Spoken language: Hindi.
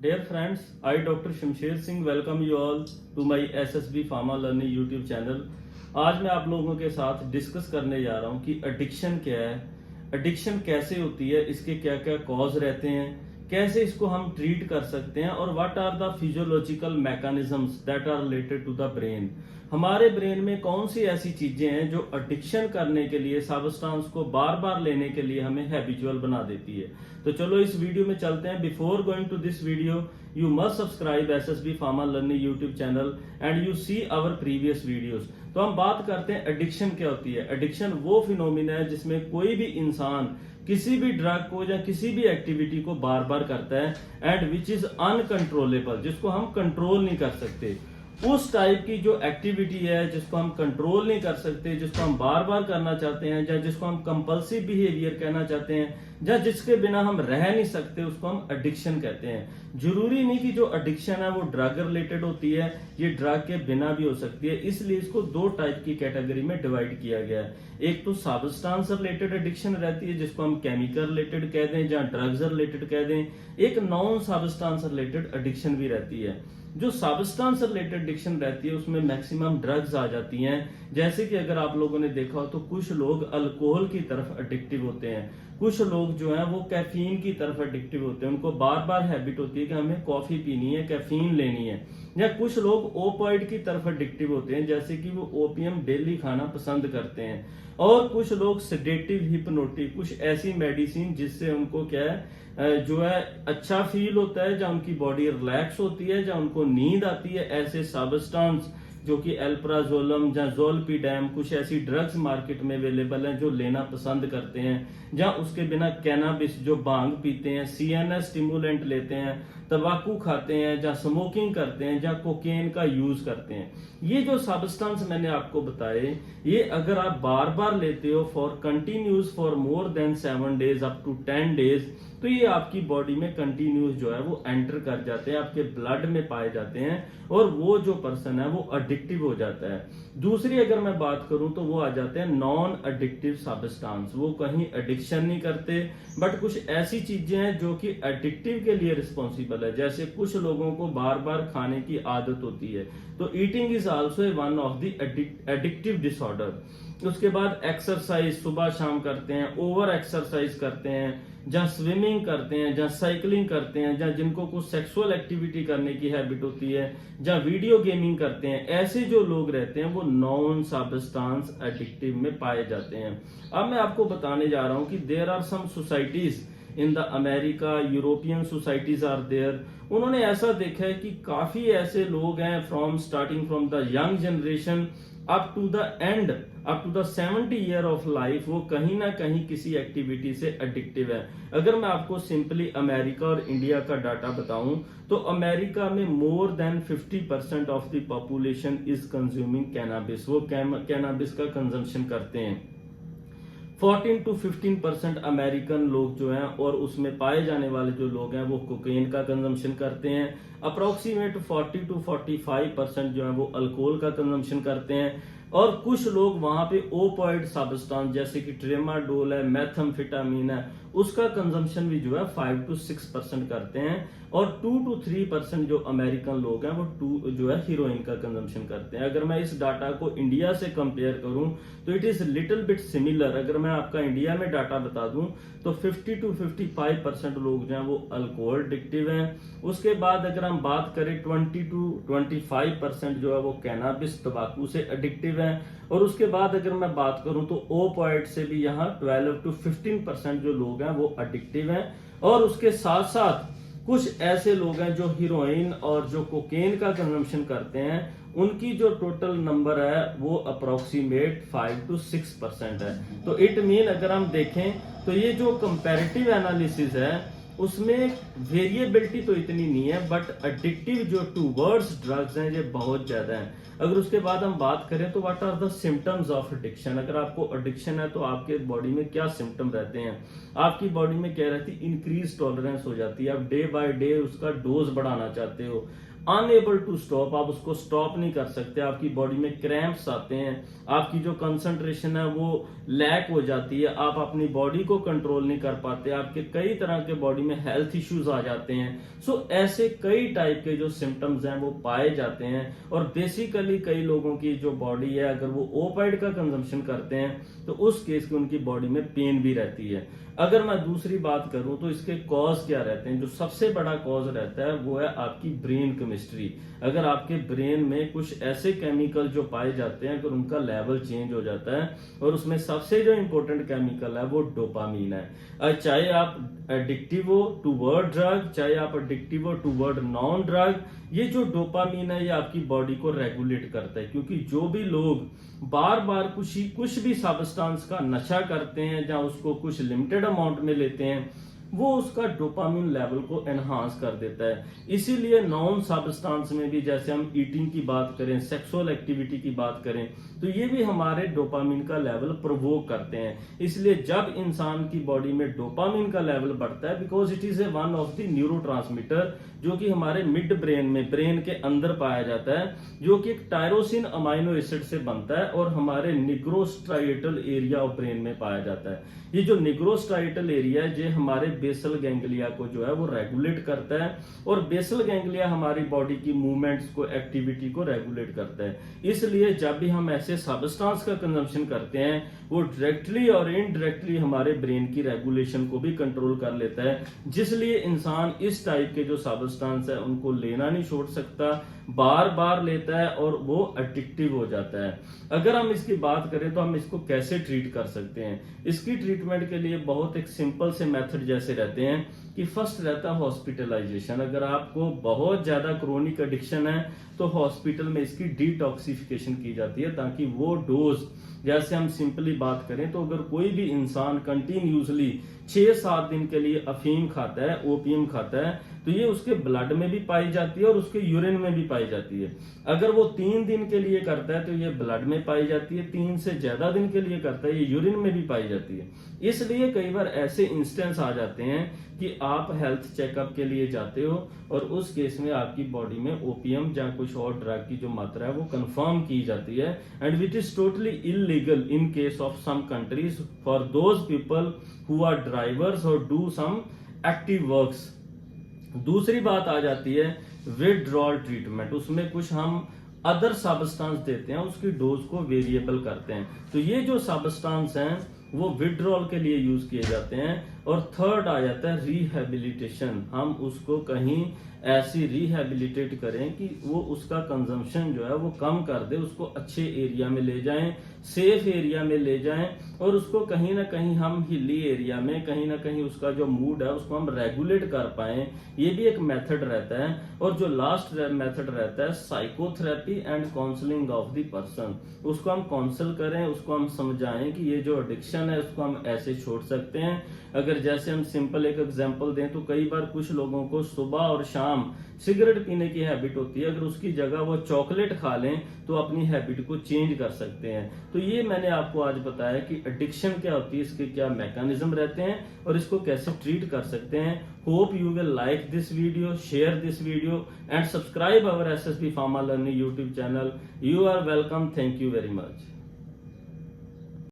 Dear friends, I Dr. Shamsher Singh welcome you all to my SSB Pharma Learning YouTube channel। आज मैं आप लोगों के साथ डिस्कस करने जा रहा हूँ कि एडिक्शन क्या है, एडिक्शन कैसे होती है, इसके क्या क्या कॉज रहते हैं, कैसे इसको हम ट्रीट कर सकते हैं और what are the physiological mechanisms that are related to the brain. हमारे ब्रेन में कौन सी ऐसी चीजें हैं जो एडिक्शन करने के लिए, सब्सटेंस को बार बार लेने के लिए हमें हैबिचुअल बना देती है। तो चलो इस वीडियो में चलते हैं। Before going to this video you must subscribe SSB pharma learning YouTube channel and you see our previous videos. तो हम बात करते हैं एडिक्शन क्या होती है। एडिक्शन वो फिनोमिना है जिसमें कोई भी इंसान किसी भी ड्रग को या किसी भी एक्टिविटी को बार बार करता है एंड विच इज अनकंट्रोलेबल, जिसको हम कंट्रोल नहीं कर सकते। उस टाइप की जो एक्टिविटी है जिसको हम कंट्रोल नहीं कर सकते, जिसको हम बार बार करना चाहते हैं, या जिसको हम कंपल्सिव बिहेवियर कहना चाहते हैं, या जिसके बिना हम रह नहीं सकते, उसको हम एडिक्शन कहते हैं। जरूरी नहीं कि जो एडिक्शन है वो ड्रग रिलेटेड होती है, ये ड्रग के बिना भी हो सकती है। इसलिए इसको दो टाइप की कैटेगरी में डिवाइड किया गया है। एक तो सब्सटेंस रिलेटेड एडिक्शन रहती है जिसको हम केमिकल रिलेटेड कह दें या ड्रग्स रिलेटेड कह दें। एक नॉन सब्सटेंस रिलेटेड एडिक्शन भी रहती है। जो सब्सटेंस रिलेटेड एडिक्शन रहती है उसमें मैक्सिमम ड्रग्स आ जाती हैं। जैसे कि अगर आप लोगों ने देखा हो तो कुछ लोग अल्कोहल की तरफ एडिक्टिव होते हैं, कुछ लोग जो हैं वो कैफीन की तरफ एडिक्टिव होते हैं। उनको बार बार हैबिट होती है कि हमें कॉफी पीनी है, कैफीन लेनी है। या कुछ लोग ओपॉइड की तरफ एडिक्टिव होते हैं, जैसे कि वो ओपियम डेली खाना पसंद करते हैं। और कुछ लोग सेडेटिव, हिप्नोटिक, कुछ ऐसी मेडिसिन जिससे उनको क्या है जो है अच्छा फील होता है, जहाँ उनकी बॉडी रिलैक्स होती है, जहाँ उनको नींद आती है, ऐसे सब्सटेंस जो कि एल्प्राजोलम या जोलपीडेम, कुछ ऐसी ड्रग्स मार्केट में अवेलेबल हैं जो लेना पसंद करते हैं। जहाँ उसके बिना कैनाबिस जो भांग पीते हैं, सीएनएस स्टिमुलेंट लेते हैं, तंबाकू खाते हैं, जहाँ स्मोकिंग करते हैं, जहाँ कोकेन का यूज करते हैं। ये जो सब्सटेंस मैंने आपको बताए, ये अगर आप बार बार लेते हो for continuous for more than 7 days up to 10 days, तो ये आपकी बॉडी में कंटिन्यूस जो है वो एंटर कर जाते हैं, आपके ब्लड में पाए जाते हैं और वो जो पर्सन है वो एडिक्टिव हो जाता है। दूसरी अगर मैं बात करूं तो वो आ जाते हैं नॉन एडिक्टिव सब्सटेंस। वो कहीं एडिक्शन नहीं करते बट कुछ ऐसी चीजें हैं जो कि एडिक्टिव के लिए रिस्पॉन्सिबल है। जैसे कुछ लोगों को बार बार खाने की आदत होती है, तो eating is also one of the addictive disorder. उसके बाद एक्सरसाइज सुबह शाम करते हैं, ओवर एक्सरसाइज करते हैं, जहाँ स्विमिंग करते हैं, जहाँ साइकिलिंग करते हैं, जहाँ जिनको कुछ सेक्सुअल एक्टिविटी करने की हैबिट होती है, जहाँ वीडियो गेमिंग करते हैं, ऐसे जो लोग रहते हैं वो नॉन सब्सटेंस एडिक्टिव में पाए जाते हैं। अब मैं आपको बताने जा रहा हूं कि there are some societies in the America, European societies are there. उन्होंने ऐसा देखा है कि काफी ऐसे लोग हैं from starting from the young generation up to the end, up to the 70 year of life, वो कहीं ना कहीं किसी एक्टिविटी से एडिक्टिव है। अगर मैं आपको सिंपली अमेरिका और इंडिया का डाटा बताऊं तो अमेरिका में more than 50% of the population is consuming cannabis. वो कैनाबिस का कंजम्पशन करते हैं। 14 to 15% अमेरिकन लोग जो हैं और उसमें पाए जाने वाले जो लोग हैं वो कोकेन का कंजम्पशन करते हैं। अप्रोक्सीमेट 40 to 45% जो है वो अल्कोहल का कंजम्पशन करते हैं। और कुछ लोग वहां पे ओपॉइड सब्सटेंस जैसे कि ट्रेमाडोल है, मेथाम्फेटामिन है, उसका कंजम्पशन भी जो है 5 to 6% करते हैं। और 2 to 3% जो अमेरिकन लोग हैं वो जो है हीरोइन का कंजम्पशन करते हैं। अगर मैं इस डाटा को इंडिया से कंपेयर करूं तो it is little bit similar. अगर मैं आपका इंडिया में डाटा बता दूं तो 50 to 55% लोग जो हैं वो अल्कोहल एडिक्टिव हैं। उसके बाद अगर हम बात करें 20 to 25% जो है वो कैनाबिस, तंबाकू से एडिक्टिव हैं। और उसके बाद अगर मैं बात करूं तो ओपॉइड से भी यहाँ 12 to 15% जो लोग हैं वो एडिक्टिव हैं। और उसके साथ साथ कुछ ऐसे लोग हैं जो हीरोइन और जो कोकेन का कंजम्पशन करते हैं, उनकी जो टोटल नंबर है वो अप्रोक्सीमेट 5 to 6% है। तो इट मीन अगर हम देखें तो ये जो कंपैरेटिव एनालिसिस है उसमें वेरिएबिलिटी तो इतनी नहीं है बट एडिक्टिव जो टूवर्ड्स ड्रग्स हैं ये बहुत ज्यादा है। अगर उसके बाद हम बात करें तो what are the symptoms of addiction. अगर आपको एडिक्शन है तो आपके बॉडी में क्या सिम्टम रहते हैं। आपकी बॉडी में क्या रहती है, इंक्रीज टॉलरेंस हो जाती है। आप डे बाय डे उसका डोज बढ़ाना चाहते हो। अनएबल टू स्टॉप, आप उसको स्टॉप नहीं कर सकते, आपकी बॉडी में क्रैम्प्स आते हैं, आपकी जो कंसंट्रेशन है वो लैक हो जाती है, आप अपनी बॉडी को कंट्रोल नहीं कर पाते, आपके कई तरह के बॉडी में हेल्थ इश्यूज आ जाते हैं। सो ऐसे कई टाइप के जो सिम्टम्स हैं वो पाए जाते हैं। और बेसिकली कई लोगों की जो बॉडी है, अगर वो ओपाइड का कंजम्पशन करते हैं तो उस केस की उनकी बॉडी में पेन भी रहती है। अगर मैं दूसरी बात करूं तो इसके कॉज क्या रहते हैं, जो सबसे बड़ा कॉज रहता है वो है आपकी ब्रेन केमिस्ट्री। अगर आपके ब्रेन में कुछ ऐसे केमिकल जो पाए जाते हैं, अगर उनका लेवल चेंज हो जाता है, और उसमें सबसे जो इंपॉर्टेंट केमिकल है वो डोपामीन है। चाहे आप एडिक्टिव हो टूवर्ड ड्रग, चाहे आप एडिक्टिव हो टूवर्ड नॉन ड्रग, ये जो डोपामीन है ये आपकी बॉडी को रेगुलेट करता है। क्योंकि जो भी लोग बार बार कुछ भी सब्सटेंस का नशा करते हैं या उसको कुछ लिमिटेड अमाउंट में लेते हैं, वो उसका डोपामिन लेवल को एनहांस कर देता है। इसीलिए नॉन सब्सटेंस में भी, जैसे हम ईटिंग की बात करें, सेक्सुअल एक्टिविटी की बात करें, तो ये भी हमारे डोपामिन का लेवल प्रोवोक करते हैं। इसलिए जब इंसान की बॉडी में डोपामिन का लेवल बढ़ता है, because it is a one of the neurotransmitter जो कि हमारे मिड ब्रेन में, ब्रेन के अंदर पाया जाता है, जो कि एक टायरोसिन अमाइनो एसिड से बनता है और हमारे निग्रोस्ट्राइटल एरिया ऑफ ब्रेन में पाया जाता है। ये जो निग्रोस्ट्राइटल एरिया है, ये हमारे बेसल गैंग्लिया को जो है वो रेगुलेट करता है, और बेसल गैंग्लिया हमारी बॉडी की मूवमेंट्स को, एक्टिविटी को रेगुलेट करता है। इसलिए जब भी हम ऐसे सब्सटेंस का कंजम्पशन करते हैं, वो डायरेक्टली और इनडायरेक्टली हमारे ब्रेन की रेगुलेशन को भी कंट्रोल कर लेता है। जिसलिए इंसान इस टाइप के जो सब्सटेंस है उनको लेना नहीं छोड़ सकता, बार बार लेता है और वो एडिक्टिव हो जाता है। अगर हम इसकी बात करें तो हम इसको कैसे ट्रीट कर सकते हैं, इसकी ट्रीटमेंट के लिए बहुत एक सिंपल से मेथड जैसे रहते हैं कि फर्स्ट रहता है हॉस्पिटलाइजेशन। अगर आपको बहुत ज्यादा क्रोनिक एडिक्शन है तो हॉस्पिटल में इसकी डिटॉक्सिफिकेशन की जाती है, ताकि वो डोज, जैसे हम सिंपली बात करें तो अगर कोई भी इंसान कंटिन्यूसली 6-7 दिन के लिए अफीम खाता है, ओपियम खाता है, तो ये उसके ब्लड में भी पाई जाती है और उसके यूरिन में भी पाई जाती है। अगर वो 3 दिन के लिए करता है तो ये ब्लड में पाई जाती है, 3 से ज्यादा दिन के लिए करता है ये यूरिन में भी पाई जाती है। इसलिए कई बार ऐसे इंस्टेंस आ जाते हैं कि आप हेल्थ चेकअप के लिए जाते हो और उस केस में आपकी बॉडी में ओपियम या कुछ और ड्रग की जो मात्रा है वो कंफर्म की जाती है, and which is totally illegal in case of some countries for those people who are drivers और डू सम एक्टिव वर्क्स। दूसरी बात आ जाती है विथड्रॉल ट्रीटमेंट। उसमें कुछ हम अदर सब्सटेंस देते हैं, उसकी डोज को वेरिएबल करते हैं। तो ये जो सब्सटेंस हैं वो विथड्रॉल के लिए यूज किए जाते हैं। और थर्ड आ जाता है रिहेबिलिटेशन। हम उसको कहीं ऐसी रिहेबिलिटेट करें कि वो उसका कंजम्पशन जो है वो कम कर दे, उसको अच्छे एरिया में ले जाएं, सेफ एरिया में ले जाएं, और उसको कहीं ना कहीं हम हिली एरिया में, कहीं ना कहीं उसका जो मूड है उसको हम रेगुलेट कर पाएं। ये भी एक मेथड रहता है। और जो लास्ट मेथड रहता है psychotherapy and counselling of the person. उसको हम काउंसल करें, उसको हम समझाएं कि ये जो एडिक्शन है उसको हम ऐसे छोड़ सकते हैं। अगर जैसे हम सिंपल एक एग्जांपल दें तो कई बार कुछ लोगों को सुबह और शाम सिगरेट पीने की हैबिट होती है, अगर उसकी जगह वो चॉकलेट खा लें तो अपनी हैबिट को चेंज कर सकते हैं। तो ये मैंने आपको आज बताया कि एडिक्शन क्या होती है, इसके क्या मैकेनिज्म रहते हैं और इसको कैसे ट्रीट कर सकते हैं। Hope you will like this video, share this video and subscribe our SSB Pharma Learning YouTube channel. You are welcome. Thank you very much.